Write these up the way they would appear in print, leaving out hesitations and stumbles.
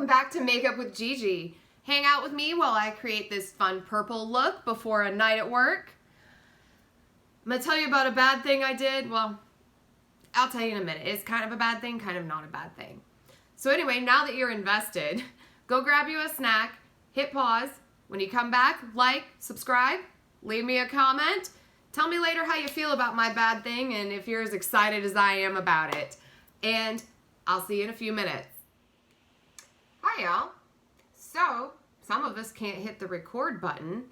welcome back to Makeup with Gigi. Hang out with me while I create this fun purple look before a night at work. I'm going to tell you about a bad thing I did. Well, I'll tell you in a minute. It's kind of a bad thing, kind of not a bad thing. So anyway, now that you're invested, go grab you a snack, hit pause. When you come back, like, subscribe, leave me a comment. Tell me later how you feel about my bad thing and if you're as excited as I am about it. And I'll see you in a few minutes. Hi y'all. So, some of us can't hit the record button,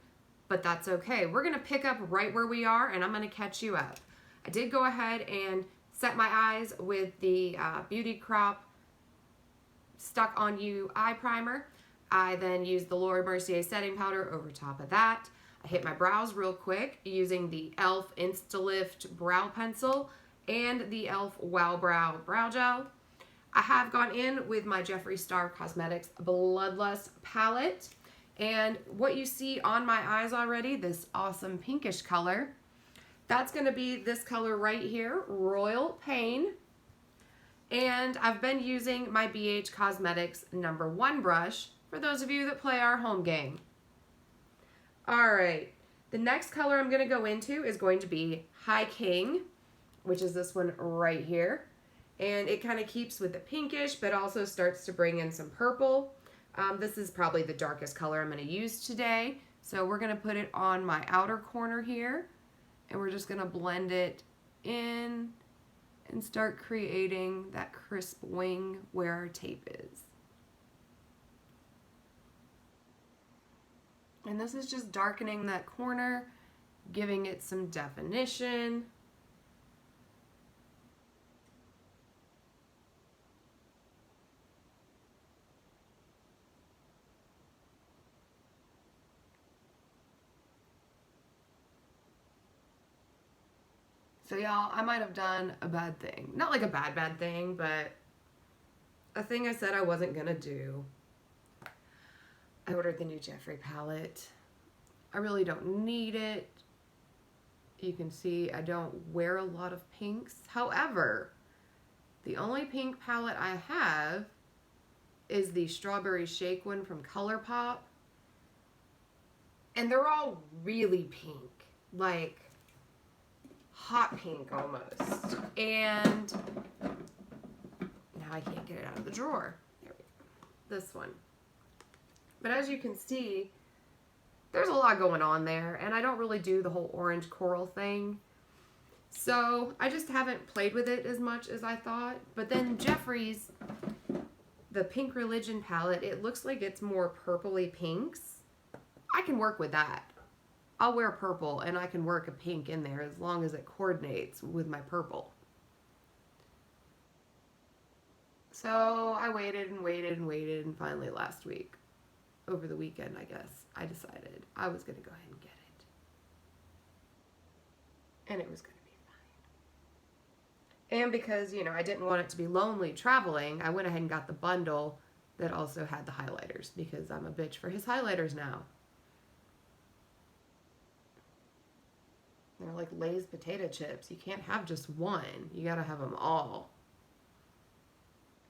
but that's okay. We're gonna pick up right where we are and I'm gonna catch you up. I did go ahead and set my eyes with the Beauty Crop Stuck On You eye primer. I then used the Mercier setting powder over top of that. I hit my brows real quick using the e.l.f. Instalift brow pencil and the e.l.f. Wow Brow brow gel. I have gone in with my Jeffree Star Cosmetics Bloodlust palette, and what you see on my eyes already, this awesome pinkish color, that's going to be this color right here, Royal Pain. And I've been using my BH Cosmetics #1 brush for those of you that play our home game. Alright, the next color I'm going to go into is going to be High King, which is this one right here. And it kind of keeps with the pinkish, but also starts to bring in some purple. This is probably the darkest color I'm going to use today. So we're going to put it on my outer corner here. And we're just going to blend it in and start creating that crisp wing where our tape is. And this is just darkening that corner, giving it some definition. So y'all, I might have done a bad thing. Not like a bad thing, but a thing I said I wasn't gonna do. I ordered the new Jeffree palette. I really don't need it. You can see I don't wear a lot of pinks. However, the only pink palette I have is the Strawberry Shake one from Colourpop. And they're all really pink. Like hot pink almost. And now I can't get it out of the drawer. There we go. This one. But as you can see, there's a lot going on there, and I don't really do the whole orange coral thing. So I just haven't played with it as much as I thought. But then Jeffree's, the Pink Religion palette, it looks like it's more purpley pinks. I can work with that. I'll wear purple and I can work a pink in there as long as it coordinates with my purple. So I waited and waited and waited, and finally last week, over the weekend I guess, I decided I was going to go ahead and get it. And it was going to be fine. And because, you know, I didn't want it to be lonely traveling, I went ahead and got the bundle that also had the highlighters, because I'm a bitch for his highlighters now. They're like Lay's potato chips. You can't have just one. You gotta have them all.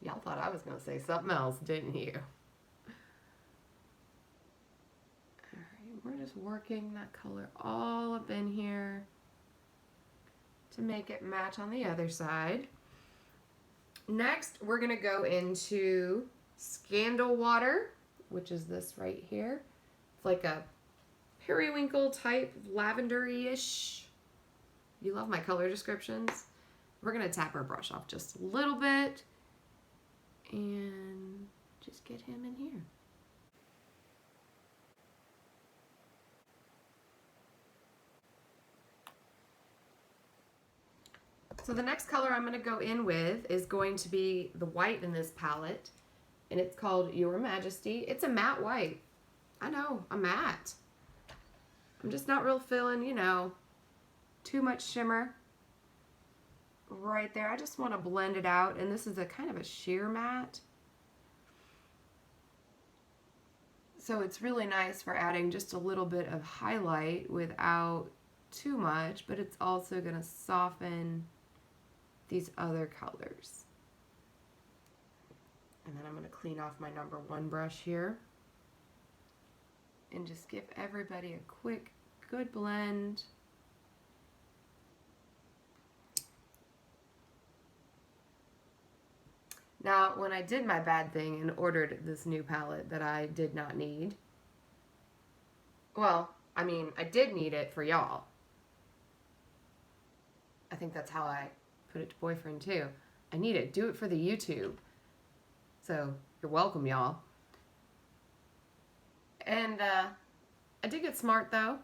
Y'all thought I was gonna say something else, didn't you? Alright, we're just working that color all up in here to make it match on the other side. Next, we're gonna go into Scandal Water, which is this right here. It's like a periwinkle type lavender-ish. You love my color descriptions. We're going to tap our brush off just a little bit and just get him in here. So the next color I'm going to go in with is going to be the white in this palette, and it's called Your Majesty. It's a matte white. I know, a matte. I'm just not real feeling, you know, too much shimmer right there. I just want to blend it out, and this is a kind of a sheer matte. So it's really nice for adding just a little bit of highlight without too much, but it's also going to soften these other colors. And then I'm going to clean off my number 1 brush here. And just give everybody a quick, good blend. Now, when I did my bad thing and ordered this new palette that I did not need, well, I mean, I did need it for y'all. I think that's how I put it to boyfriend too. I need it. Do it for the YouTube. So, you're welcome, y'all. And I did get smart though.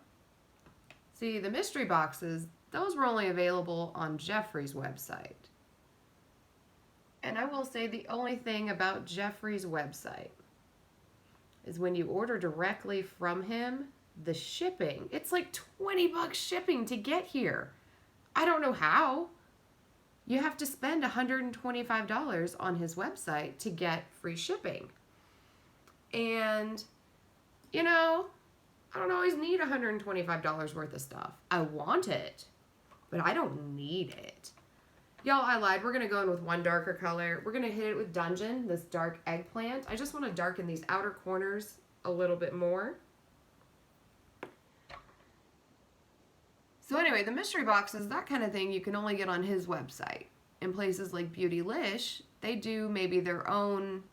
See, the mystery boxes, those were only available on Jeffrey's website. And I will say the only thing about Jeffrey's website is when you order directly from him, the shipping, it's like 20 bucks shipping to get here. I don't know how. You have to spend $125 on his website to get free shipping. And, you know, I don't always need $125 worth of stuff. I want it, but I don't need it. Y'all, I lied. We're going to go in with one darker color. We're going to hit it with Dungeon, this dark eggplant. I just want to darken these outer corners a little bit more. So anyway, the mystery boxes, that kind of thing, you can only get on his website. In places like Beautylish, they do maybe their own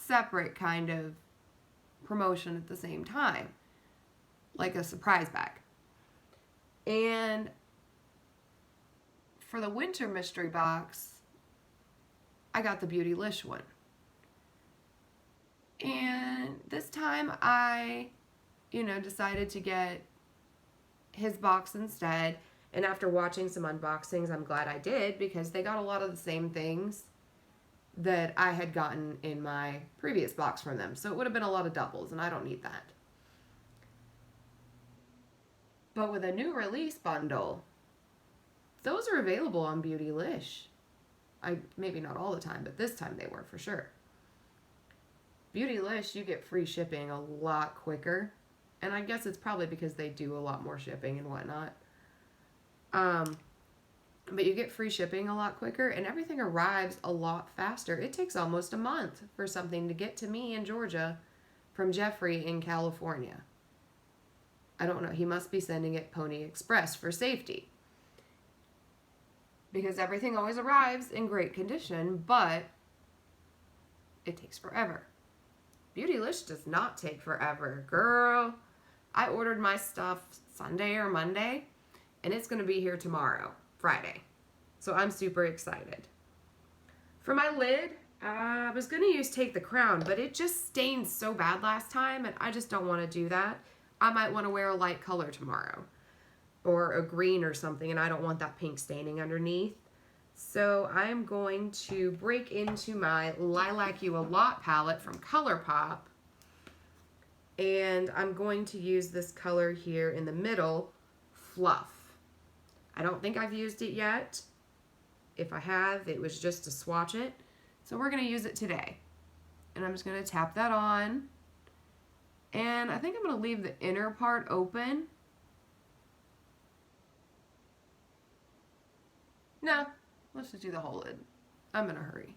separate kind of promotion at the same time, like a surprise bag. And for the winter mystery box, I got the Beautylish one. And this time I, decided to get his box instead. And after watching some unboxings, I'm glad I did, because they got a lot of the same things that I had gotten in my previous box from them. So it would have been a lot of doubles, and I don't need that. But with a new release bundle, those are available on Beautylish. Maybe not all the time, but this time they were for sure. Beautylish, you get free shipping a lot quicker. And I guess it's probably because they do a lot more shipping and whatnot. But you get free shipping a lot quicker, and everything arrives a lot faster. It takes almost a month for something to get to me in Georgia from Jeffrey in California. I don't know. He must be sending it Pony Express for safety, because everything always arrives in great condition, but it takes forever. Beautylish does not take forever. Girl, I ordered my stuff Sunday or Monday, and it's going to be here tomorrow, Friday. So I'm super excited. For my lid, I was going to use Take the Crown, but it just stained so bad last time, and I just don't want to do that. I might want to wear a light color tomorrow, or a green or something, and I don't want that pink staining underneath. So I'm going to break into my Lilac You a Lot palette from Colourpop, and I'm going to use this color here in the middle, Fluff. I don't think I've used it yet. If I have, it was just to swatch it. So we're going to use it today. And I'm just going to tap that on. And I think I'm going to leave the inner part open. No, let's just do the whole lid. I'm in a hurry.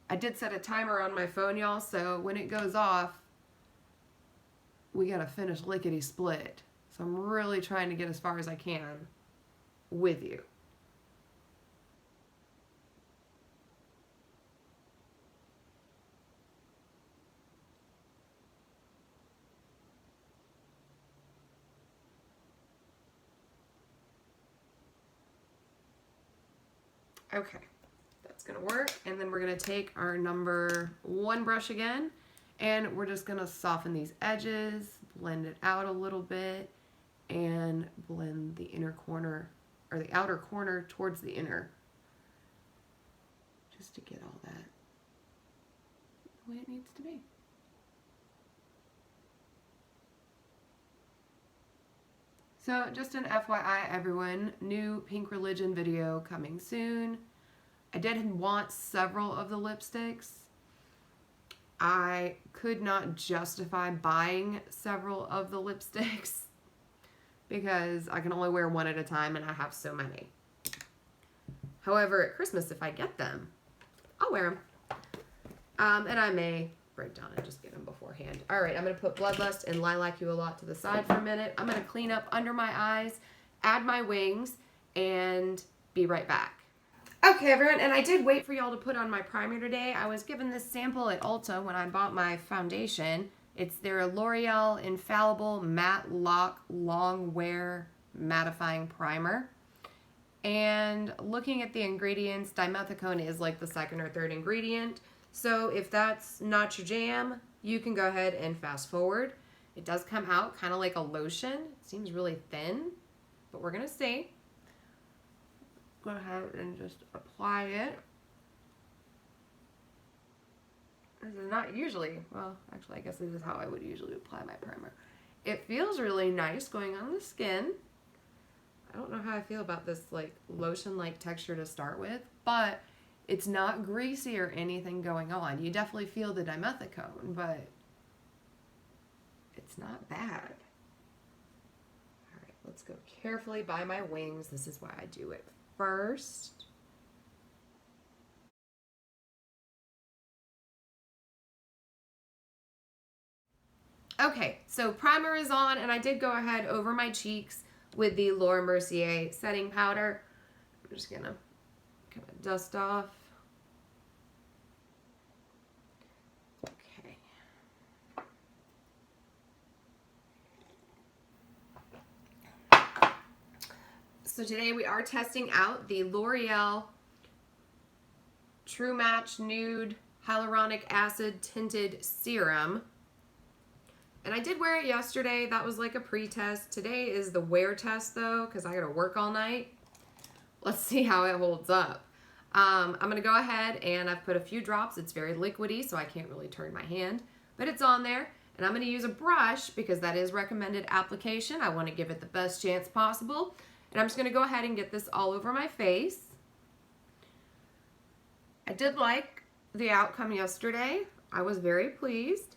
I did set a timer on my phone, y'all, so when it goes off, we got to finish lickety split. So I'm really trying to get as far as I can with you. Okay, that's gonna work. And then we're gonna take our number 1 brush again, and we're just gonna soften these edges, blend it out a little bit, and blend the inner corner, or the outer corner towards the inner, just to get all that the way it needs to be. So just an FYI, everyone, new Pink Religion video coming soon. I did want several of the lipsticks. I could not justify buying several of the lipsticks because I can only wear one at a time and I have so many. However, at Christmas, if I get them, I'll wear them. And I may break down and just get them beforehand. All right, I'm going to put Bloodlust and Lilac You a Lot to the side for a minute. I'm going to clean up under my eyes, add my wings, and be right back. Okay, everyone, and I did wait for y'all to put on my primer today. I was given this sample at Ulta when I bought my foundation. It's their L'Oreal Infallible Matte Lock Long Wear Mattifying Primer. And looking at the ingredients, dimethicone is like the second or third ingredient. So if that's not your jam, you can go ahead and fast forward. It does come out kind of like a lotion. It seems really thin, but we're going to see. Go ahead and just apply it. This is not usually, well, actually I guess this is how I would usually apply my primer. It feels really nice going on the skin. I don't know how I feel about this like lotion-like texture to start with, but it's not greasy or anything going on. You definitely feel the dimethicone, but it's not bad. All right, let's go carefully by my wings. This is why I do it first. Okay, so primer is on, and I did go ahead over my cheeks with the Laura Mercier setting powder. I'm just gonna kind of dust off. Okay. So today we are testing out the L'Oreal True Match Nude Hyaluronic Acid Tinted Serum. And I did wear it yesterday. That was like a pre-test. Today is the wear test though, because I gotta work all night. Let's see how it holds up. I'm gonna go ahead and I've put a few drops. It's very liquidy, so I can't really turn my hand, but it's on there. And I'm gonna use a brush because that is recommended application. I wanna give it the best chance possible. And I'm just gonna go ahead and get this all over my face. I did like the outcome yesterday. I was very pleased.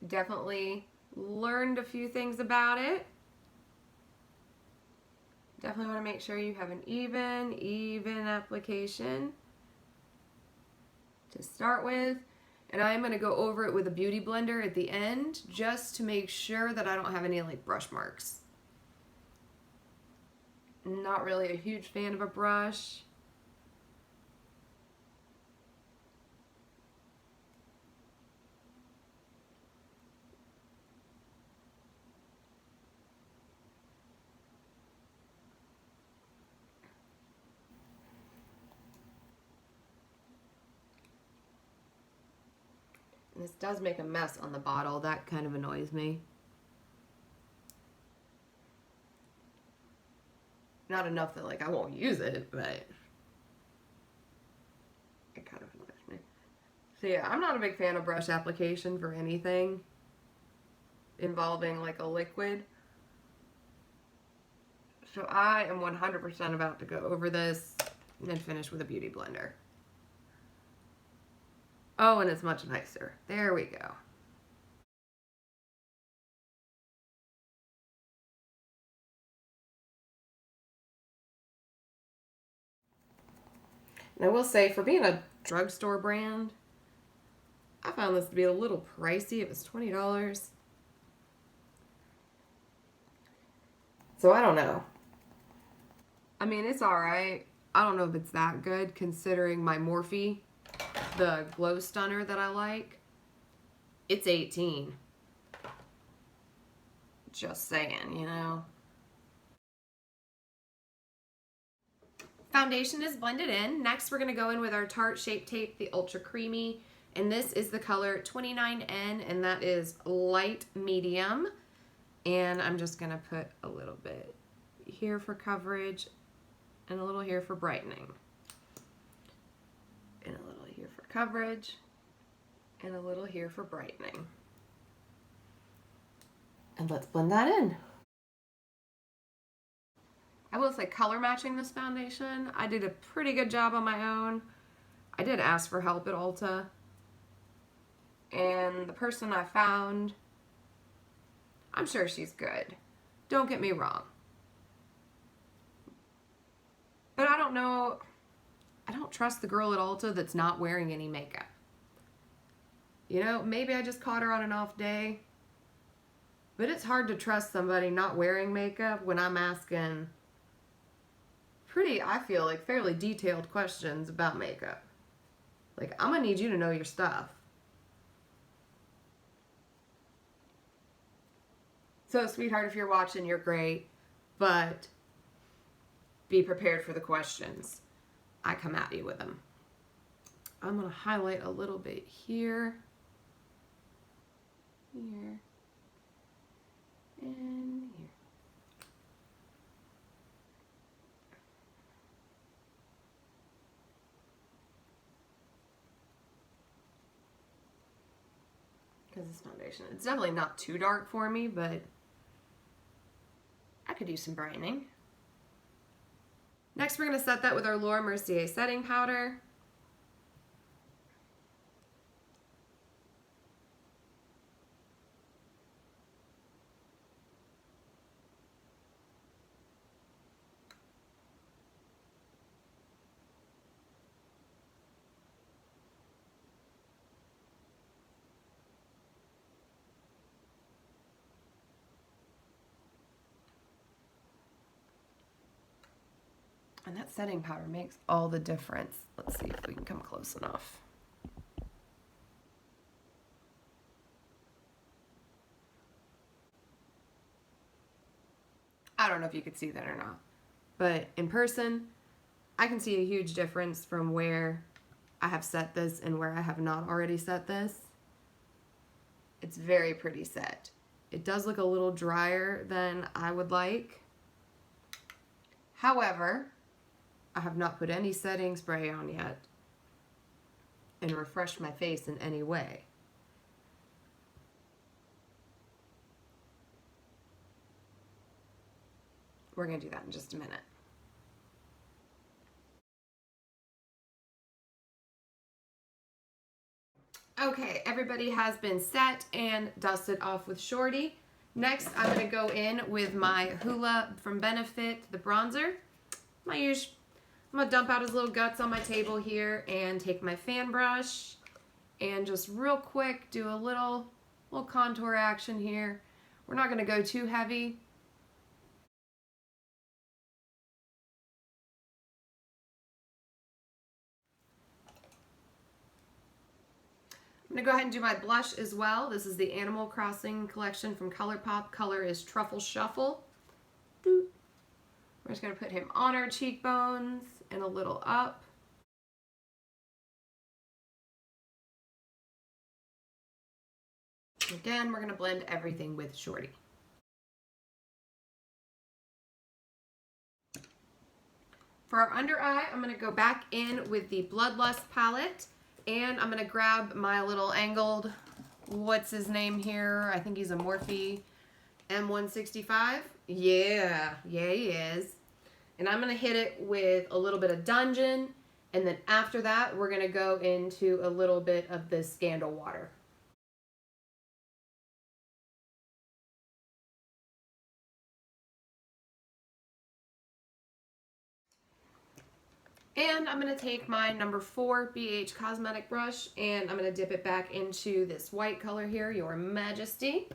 Definitely learned a few things about it. Definitely want to make sure you have an even application to start with. And I'm going to go over it with a beauty blender at the end just to make sure that I don't have any like brush marks. Not really a huge fan of a brush. This does make a mess on the bottle. That kind of annoys me. Not enough that like I won't use it, but it kind of annoys me. So yeah, I'm not a big fan of brush application for anything involving like a liquid. So I am 100% about to go over this and finish with a beauty blender. Oh, and it's much nicer. There we go. And I will say, for being a drugstore brand, I found this to be a little pricey. It was $20. So I don't know. I mean, it's alright. I don't know if it's that good considering my Morphe, the glow stunner that I like. It's $18. Just saying, you know. Foundation is blended in. Next, we're going to go in with our Tarte Shape Tape, the Ultra Creamy. And this is the color 29N, and that is light medium. And I'm just going to put a little bit here for coverage and a little here for brightening. And a little here for coverage and a little here for brightening. And let's blend that in. I will say color matching this foundation, I did a pretty good job on my own. I did ask for help at Ulta. And the person I found, I'm sure she's good. Don't get me wrong. But I don't don't trust the girl at Ulta that's not wearing any makeup. You know, maybe I just caught her on an off day, but it's hard to trust somebody not wearing makeup when I'm asking pretty, I feel like, fairly detailed questions about makeup. Like, I'm gonna need you to know your stuff. So, sweetheart, if you're watching, you're great, but be prepared for the questions. I come at you with them. I'm gonna highlight a little bit here, here, and here. Because this foundation, it's definitely not too dark for me, but I could use some brightening. Next, we're going to set that with our Laura Mercier setting powder. And that setting powder makes all the difference. Let's see if we can come close enough. I don't know if you could see that or not, but in person, I can see a huge difference from where I have set this and where I have not already set this. It's very pretty set. It does look a little drier than I would like. However, I have not put any setting spray on yet and refreshed my face in any way. We're going to do that in just a minute. Okay, everybody has been set and dusted off with Shorty. Next, I'm going to go in with my Hoola from Benefit, the bronzer. My usual. I'm going to dump out his little guts on my table here and take my fan brush and just real quick do a little contour action here. We're not going to go too heavy. I'm going to go ahead and do my blush as well. This is the Animal Crossing collection from Colourpop. Color is Truffle Shuffle. We're just going to put him on our cheekbones and a little up. Again, we're going to blend everything with Shorty. For our under eye, I'm going to go back in with the Bloodlust palette, and I'm going to grab my little angled, what's his name here? I think he's a Morphe M165. Yeah, he is. And I'm going to hit it with a little bit of Dungeon, and then after that, we're going to go into a little bit of this Scandal Water. And I'm going to take my number 4 BH Cosmetic brush, and I'm going to dip it back into this white color here, Your Majesty,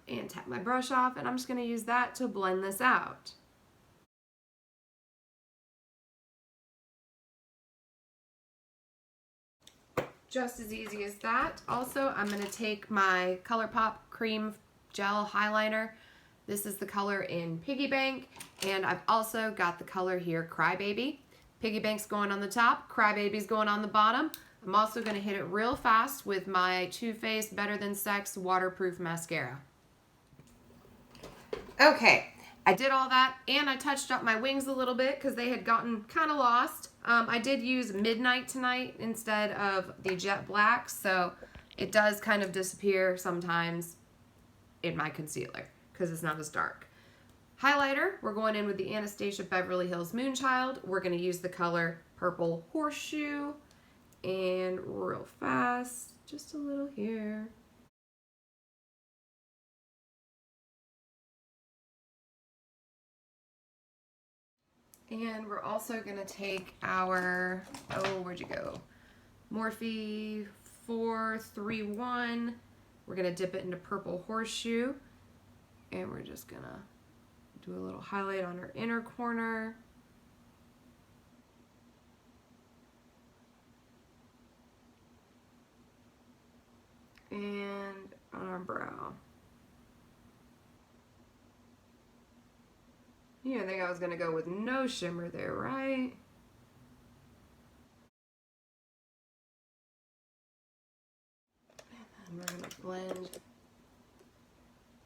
and tap my brush off, and I'm just going to use that to blend this out. Just as easy as that. Also, I'm going to take my Colourpop Cream Gel Highliner. This is the color in Piggy Bank, and I've also got the color here, Crybaby. Piggy Bank's going on the top, Crybaby's going on the bottom. I'm also going to hit it real fast with my Too Faced Better Than Sex Waterproof Mascara. Okay, I did all that, and I touched up my wings a little bit because they had gotten kind of lost. I did use Midnight tonight instead of the Jet Black, so it does kind of disappear sometimes in my concealer because it's not as dark. Highlighter, we're going in with the Anastasia Beverly Hills Moonchild. We're going to use the color Purple Horseshoe, and real fast, just a little here. And we're also going to take our, oh, where'd you go? Morphe 431. We're going to dip it into Purple Horseshoe. And we're just going to do a little highlight on our inner corner. And on our brow. You didn't think I was going to go with no shimmer there, right? And then we're going to blend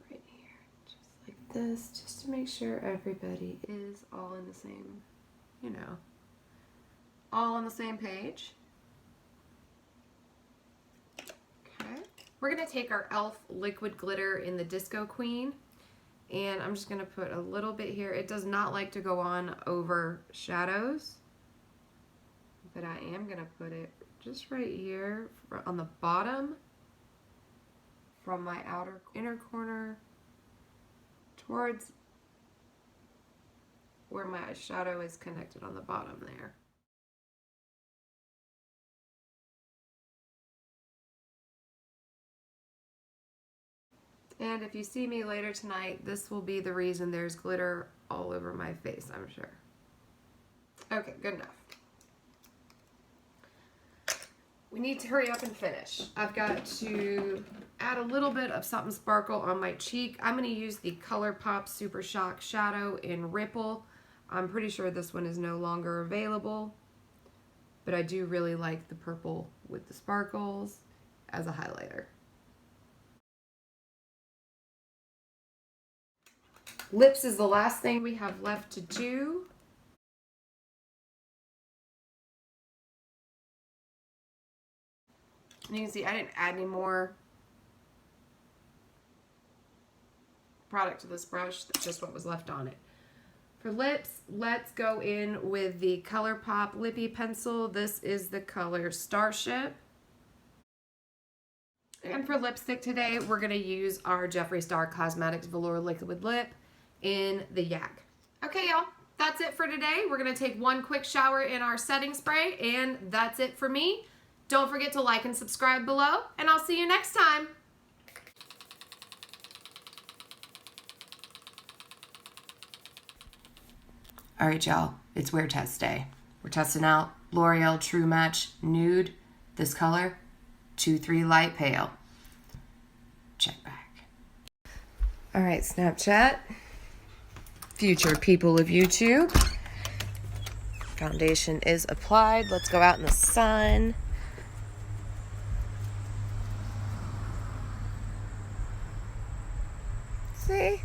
right here, just like this, just to make sure everybody is all in the same, you know, all on the same page. Okay. We're going to take our e.l.f. liquid glitter in the Disco Queen. And I'm just going to put a little bit here. It does not like to go on over shadows, but I am going to put it just right here on the bottom from my inner corner towards where my shadow is connected on the bottom there. And if you see me later tonight, this will be the reason there's glitter all over my face, I'm sure. Okay, good enough. We need to hurry up and finish. I've got to add a little bit of something sparkle on my cheek. I'm going to use the Colourpop Super Shock Shadow in Ripple. I'm pretty sure this one is no longer available, but I do really like the purple with the sparkles as a highlighter. Lips is the last thing we have left to do. And you can see I didn't add any more product to this brush. That's just what was left on it. For lips, let's go in with the Colourpop Lippy Pencil. This is the color Starship. And for lipstick today, we're going to use our Jeffree Star Cosmetics Velour Liquid Lip in the Yak. Okay, y'all, that's it for today. We're going to take one quick shower in our setting spray, and that's it for me. Don't forget to like and subscribe below, and I'll see you next time. All right, y'all, it's wear test day. We're testing out L'Oreal True Match Nude, this color, 2-3 Light Pale. Check back. All right, Snapchat. Future people of YouTube. Foundation is applied. Let's go out in the sun. See?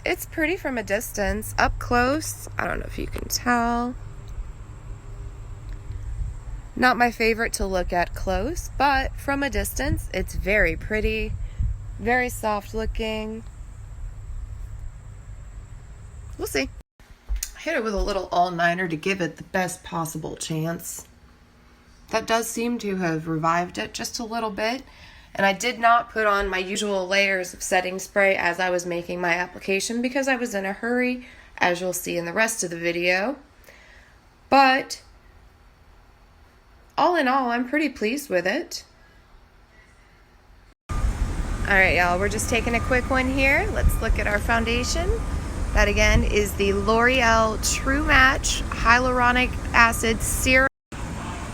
It's pretty from a distance. Up close, I don't know if you can tell. Not my favorite to look at close, but from a distance, it's very pretty. Very soft looking. We'll see. I hit it with a little all-nighter to give it the best possible chance. That does seem to have revived it just a little bit. And I did not put on my usual layers of setting spray as I was making my application because I was in a hurry, as you'll see in the rest of the video. But all in all, I'm pretty pleased with it. Alright, y'all, we're just taking a quick one here. Let's look at our foundation. That again is the L'Oreal True Match Hyaluronic Acid Serum.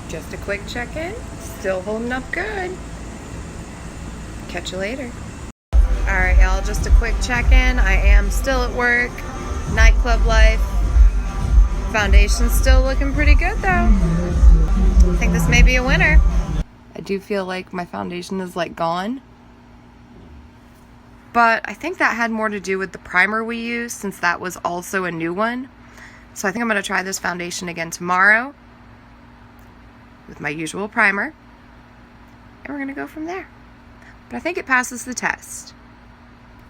Just a quick check-in. Still holding up good. Catch you later. Alright, y'all, just a quick check-in. I am still at work. Nightclub life. Foundation's still looking pretty good, though. I think this may be a winner. I do feel like my foundation is, like, gone. But I think that had more to do with the primer we used, since that was also a new one. So I think I'm going to try this foundation again tomorrow with my usual primer. And we're going to go from there. But I think it passes the test.